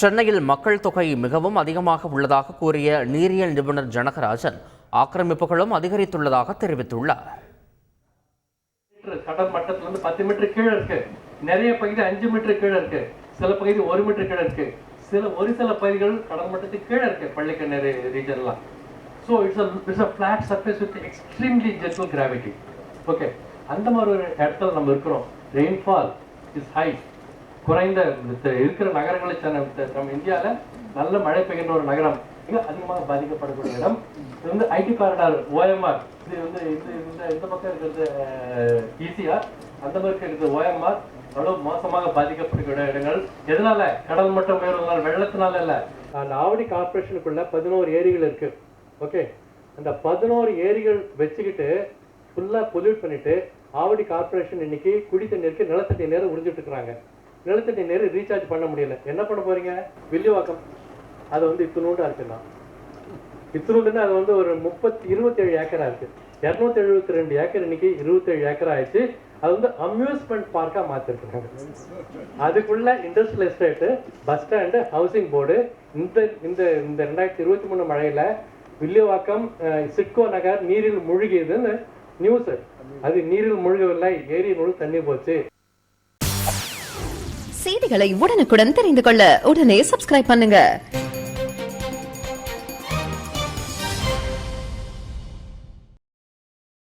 சென்னையில் மக்கள் தொகை மிகவும் அதிகமாக உள்ளதாக கூறிய நீரியல் நிபுணர் ஜனகராஜன் ஆக்கிரமிப்புகளும் அதிகரித்துள்ளதாக தெரிவித்துள்ளார். கடல் மட்டத்திலிருந்து 10 மீட்டர் கீழே இருக்கு, நிறைய பகுதி 5 மீட்டர் கீழே இருக்கு, சில பகுதி 1 மீட்டர் கீழே இருக்கு, ஒரு சில பகுதிகள் கடல் மட்டத்துக்கு கீழே இருக்கு பள்ளிக்கண்ணேறு ரீஜன்லாம். So it's a flat surface with extremely gentle gravity. Okay, அந்த மாதிரி ஒரு இடத்துல நம்ம இருக்கிறோம். Rainfall is high. குறைந்த இருக்கிற நகரங்களை நம்ம இந்தியாவில் நல்ல மழை பெய்கின்ற ஒரு நகரம், மிக அதிகமாக பாதிக்கப்படக்கூடிய இடம். இது வந்து ஐடி காரிடார் OMR. இது வந்து இந்த பக்கம் இருக்கிறது ECR, அந்த பக்கம் இருக்கிறது OMR. அவ்வளவு மோசமாக பாதிக்கப்படக்கூடிய இடங்கள். எதனால? கடல் மட்டம் உயர்வதனால, வெள்ளத்தினால இல்ல. அந்த ஆவடி கார்பரேஷனுக்குள்ள 11 ஏரிகள் இருக்கு. ஓகே, அந்த 11 ஏரிகள் வச்சுக்கிட்டு ஃபுல்லா பொல்யூட் பண்ணிட்டு ஆவடி கார்பரேஷன் இன்னைக்கு குடி தண்ணீருக்கு நிலத்தடி நீரை உறிஞ்சிட்டு இருக்கிறாங்க. நிலத்தடி நீர் ரீசார்ஜ் பண்ண முடியல. என்ன பண்ண போறீங்க? வில்லிவாக்கம் அது வந்து இத்தினூண்டா இருக்குன்னா, இத்தினூண்டுன்னா அது வந்து ஒரு 27 ஏக்கரா இருக்கு. 272 ஏக்கர் இன்னைக்கு 27 ஏக்கர் ஆயிடுச்சு. அது வந்து அம்யூஸ்மெண்ட் பார்க்கா மாத்திருக்காங்க. அதுக்குள்ள industrial estate, bus stand, housing board. இந்த 2023 மழையில வில்லிவாக்கம் சிட்கோ நகர் நீரில் மூழ்கியதுன்னு நியூஸ். அது நீரில் மூழ்கவில்லை, ஏரி முழு தண்ணி போச்சு. செய்திகளை உடனுக்குடன் தெரிந்து கொள்ள உடனே சப்ஸ்கிரைப் பண்ணுங்க.